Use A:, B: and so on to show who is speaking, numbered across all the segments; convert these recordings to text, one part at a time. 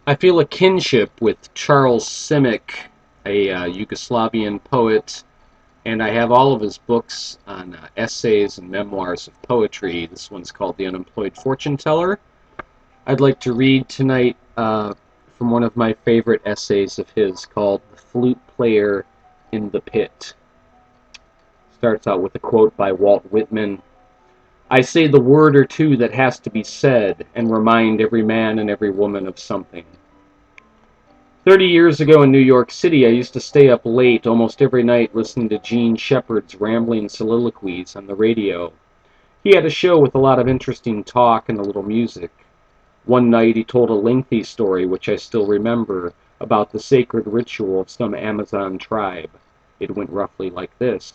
A: I feel a kinship with Charles Simic, a Yugoslavian poet, and I have all of his books on essays and memoirs of poetry. This one's called The Unemployed Fortune Teller. I'd like to read tonight from one of my favorite essays of his called The Flute Player in the Pit. Starts out with a quote by Walt Whitman. I say the word or two that has to be said and remind every man and every woman of something. 30 years ago in New York City, I used to stay up late almost every night listening to Gene Shepard's rambling soliloquies on the radio. He had a show with a lot of interesting talk and a little music. One night he told a lengthy story, which I still remember, about the sacred ritual of some Amazon tribe. It went roughly like this.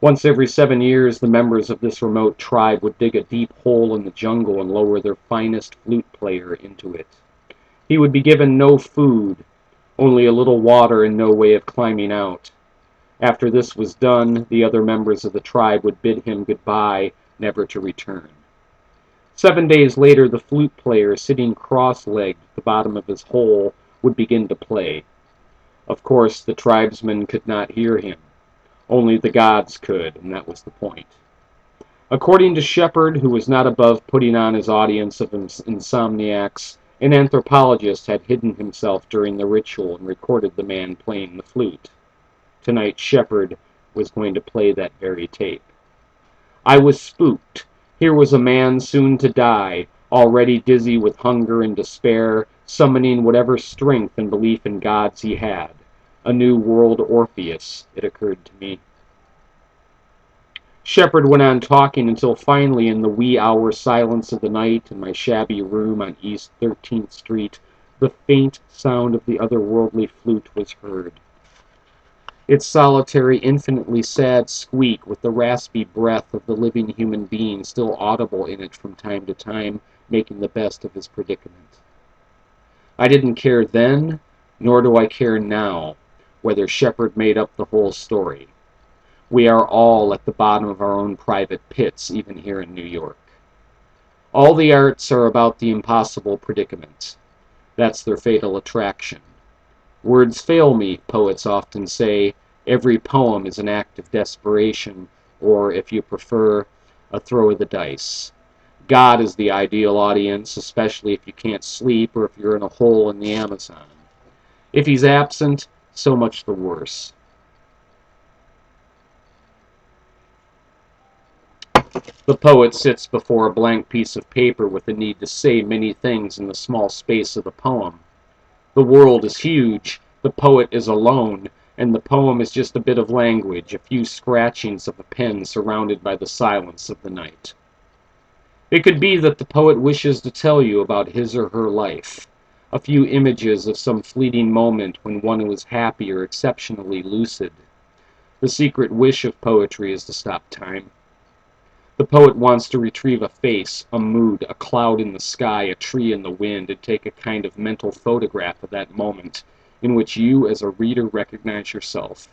A: Once every 7 years, the members of this remote tribe would dig a deep hole in the jungle and lower their finest flute player into it. He would be given no food, only a little water and no way of climbing out. After this was done, the other members of the tribe would bid him goodbye, never to return. 7 days later, the flute player, sitting cross-legged at the bottom of his hole, would begin to play. Of course, the tribesmen could not hear him. Only the gods could, and that was the point. According to Shepard, who was not above putting on his audience of insomniacs, an anthropologist had hidden himself during the ritual and recorded the man playing the flute. Tonight Shepard was going to play that very tape. I was spooked. Here was a man soon to die, already dizzy with hunger and despair, summoning whatever strength and belief in gods he had. A new world Orpheus, it occurred to me. Shepard went on talking until finally, in the wee hour silence of the night in my shabby room on East 13th Street, the faint sound of the otherworldly flute was heard. Its solitary, infinitely sad squeak with the raspy breath of the living human being still audible in it from time to time, making the best of his predicament. I didn't care then, nor do I care now, whether Shepard made up the whole story. We are all at the bottom of our own private pits, even here in New York. All the arts are about the impossible predicament. That's their fatal attraction. Words fail me, poets often say. Every poem is an act of desperation, or, if you prefer, a throw of the dice. God is the ideal audience, especially if you can't sleep or if you're in a hole in the Amazon. If he's absent, so much the worse. The poet sits before a blank piece of paper with the need to say many things in the small space of the poem. The world is huge, the poet is alone, and the poem is just a bit of language, a few scratchings of a pen surrounded by the silence of the night. It could be that the poet wishes to tell you about his or her life, a few images of some fleeting moment when one was happy or exceptionally lucid. The secret wish of poetry is to stop time. The poet wants to retrieve a face, a mood, a cloud in the sky, a tree in the wind, and take a kind of mental photograph of that moment in which you as a reader recognize yourself.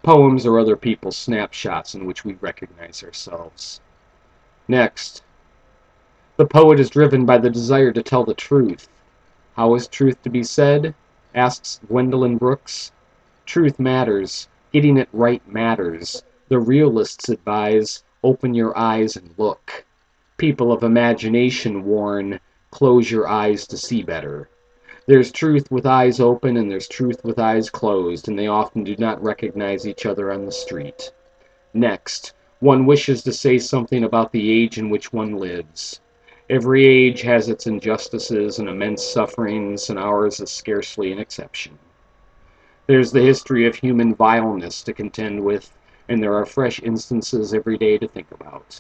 A: Poems are other people's snapshots in which we recognize ourselves. Next, the poet is driven by the desire to tell the truth. How is truth to be said? Asks Gwendolyn Brooks. Truth matters. Getting it right matters. The realists advise, open your eyes and look. People of imagination warn, close your eyes to see better. There's truth with eyes open and there's truth with eyes closed, and they often do not recognize each other on the street. Next, one wishes to say something about the age in which one lives. Every age has its injustices and immense sufferings, and ours is scarcely an exception. There's the history of human vileness to contend with, and there are fresh instances every day to think about.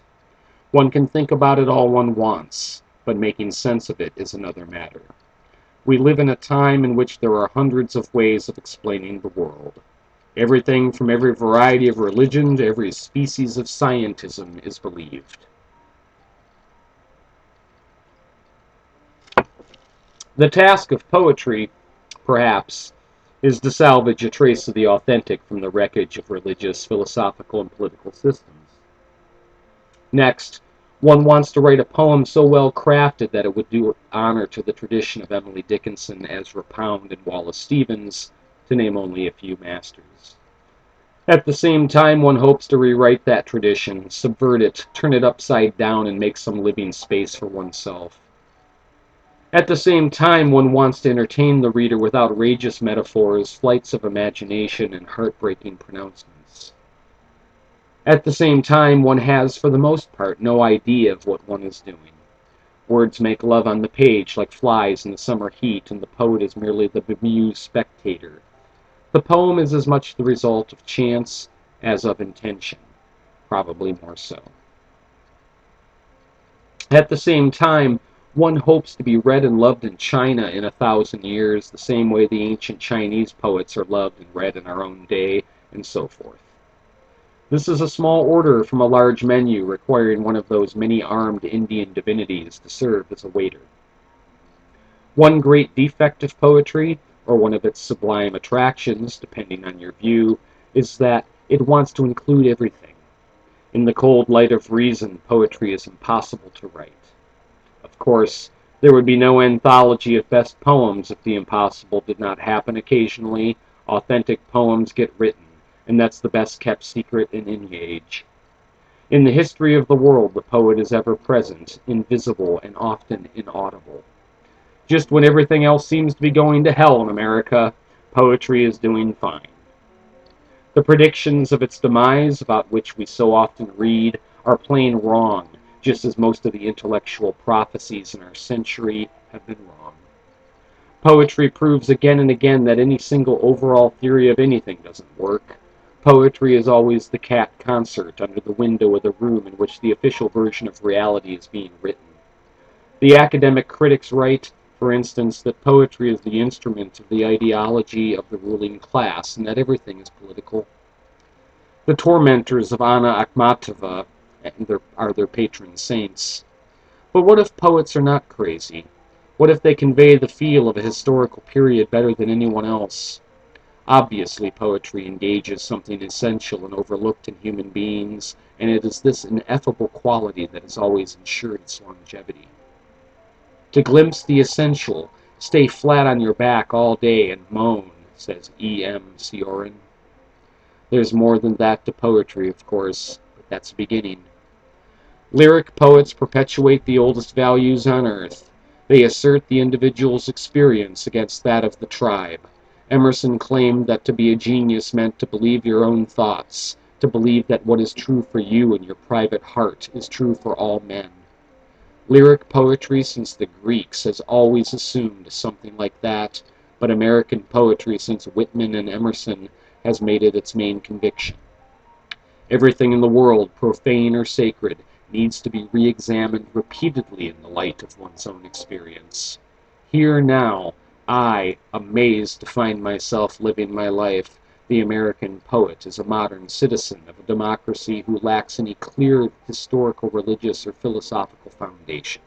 A: One can think about it all one wants, but making sense of it is another matter. We live in a time in which there are hundreds of ways of explaining the world. Everything from every variety of religion to every species of scientism is believed. The task of poetry, perhaps, is to salvage a trace of the authentic from the wreckage of religious, philosophical, and political systems. Next, One wants to write a poem so well crafted that it would do honor to the tradition of Emily Dickinson, Ezra Pound, and Wallace Stevens, to name only a few masters. At the same time, one hopes to rewrite that tradition, subvert it, turn it upside down, and make some living space for oneself. At the same time, one wants to entertain the reader with outrageous metaphors, flights of imagination, and heartbreaking pronouncements. At the same time, one has, for the most part, no idea of what one is doing. Words make love on the page like flies in the summer heat, and the poet is merely the bemused spectator. The poem is as much the result of chance as of intention, probably more so. At the same time, one hopes to be read and loved in China in 1,000 years, the same way the ancient Chinese poets are loved and read in our own day, and so forth. This is a small order from a large menu requiring one of those many-armed Indian divinities to serve as a waiter. One great defect of poetry, or one of its sublime attractions, depending on your view, is that it wants to include everything. In the cold light of reason, poetry is impossible to write. Of course, there would be no anthology of best poems if the impossible did not happen occasionally. Authentic poems get written, and that's the best kept secret in any age. In the history of the world, the poet is ever present, invisible, and often inaudible. Just when everything else seems to be going to hell in America, poetry is doing fine. The predictions of its demise, about which we so often read, are plain wrong, just as most of the intellectual prophecies in our century have been wrong. Poetry proves again and again that any single overall theory of anything doesn't work. Poetry is always the cat concert under the window of the room in which the official version of reality is being written. The academic critics write, for instance, that poetry is the instrument of the ideology of the ruling class and that everything is political. The tormentors of Anna Akhmatova are their patron saints. But what if poets are not crazy? What if they convey the feel of a historical period better than anyone else? Obviously, poetry engages something essential and overlooked in human beings, and it is this ineffable quality that has always ensured its longevity. To glimpse the essential, stay flat on your back all day and moan, says E.M. Sioran. There's more than that to poetry, of course, but that's a beginning. Lyric poets perpetuate the oldest values on earth. They assert the individual's experience against that of the tribe. Emerson claimed that to be a genius meant to believe your own thoughts, to believe that what is true for you in your private heart is true for all men. Lyric poetry since the Greeks has always assumed something like that, but American poetry since Whitman and Emerson has made it its main conviction. Everything in the world, profane or sacred, needs to be re-examined repeatedly in the light of one's own experience. Here now, I, amazed to find myself living my life, the American poet, is a modern citizen of a democracy who lacks any clear historical, religious, or philosophical foundation.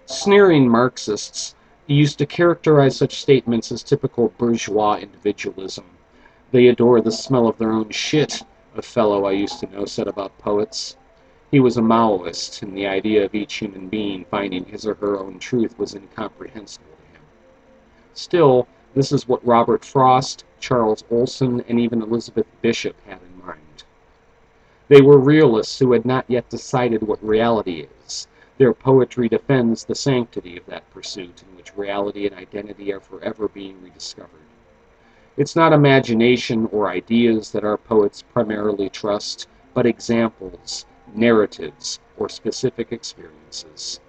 A: Sneering Marxists used to characterize such statements as typical bourgeois individualism. They adore the smell of their own shit, a fellow I used to know said about poets. He was a Maoist, and the idea of each human being finding his or her own truth was incomprehensible to him. Still, this is what Robert Frost, Charles Olson, and even Elizabeth Bishop had in mind. They were realists who had not yet decided what reality is. Their poetry defends the sanctity of that pursuit in which reality and identity are forever being rediscovered. It's not imagination or ideas that our poets primarily trust, but examples, narratives, or specific experiences.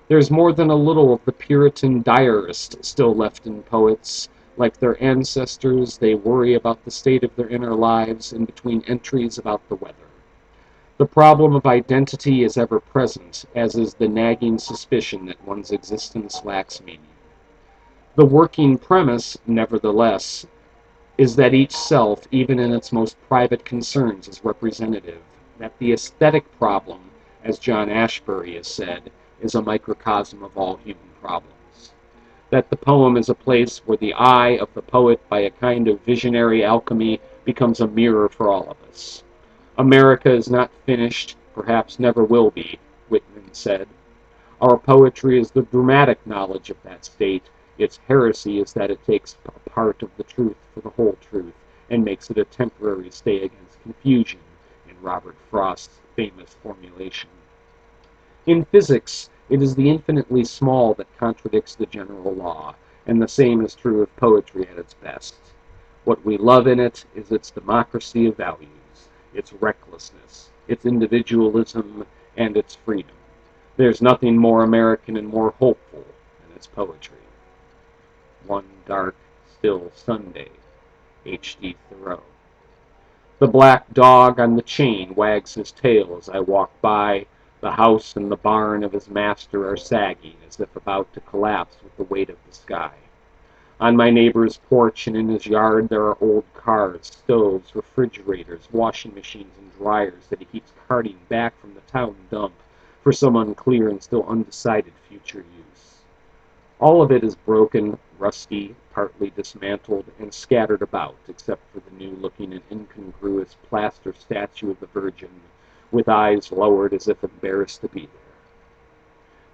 A: There's more than a little of the Puritan diarist still left in poets. Like their ancestors, they worry about the state of their inner lives in between entries about the weather. The problem of identity is ever present, as is the nagging suspicion that one's existence lacks meaning. The working premise, nevertheless, is that each self, even in its most private concerns, is representative, that the aesthetic problem, as John Ashbery has said, is a microcosm of all human problems. That the poem is a place where the eye of the poet, by a kind of visionary alchemy, becomes a mirror for all of us. America is not finished, perhaps never will be, Newton said. Our poetry is the dramatic knowledge of that state. Its heresy is that it takes a part of the truth for the whole truth and makes it a temporary stay against confusion, in Robert Frost's famous formulation. In physics, it is the infinitely small that contradicts the general law, and the same is true of poetry at its best. What we love in it is its democracy of values, its recklessness, its individualism, and its freedom. There's nothing more American and more hopeful than its poetry. One dark, still Sunday, H.D. Thoreau. The black dog on the chain wags his tail as I walk by. The house and the barn of his master are sagging as if about to collapse with the weight of the sky. On my neighbor's porch and in his yard there are old cars, stoves, refrigerators, washing machines, and dryers that he keeps carting back from the town dump for some unclear and still undecided future use. All of it is broken, rusty, partly dismantled, and scattered about, except for the new-looking and incongruous plaster statue of the Virgin, with eyes lowered as if embarrassed to be there.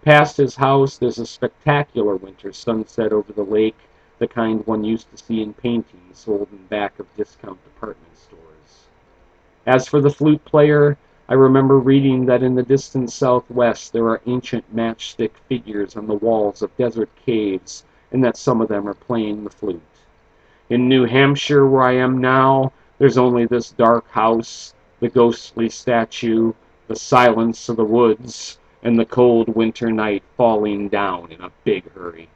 A: Past his house there's a spectacular winter sunset over the lake, the kind one used to see in paintings sold in back of discount department stores. As for the flute player, I remember reading that in the distant southwest there are ancient matchstick figures on the walls of desert caves, and that some of them are playing the flute. In New Hampshire, where I am now, there's only this dark house, the ghostly statue, the silence of the woods, and the cold winter night falling down in a big hurry.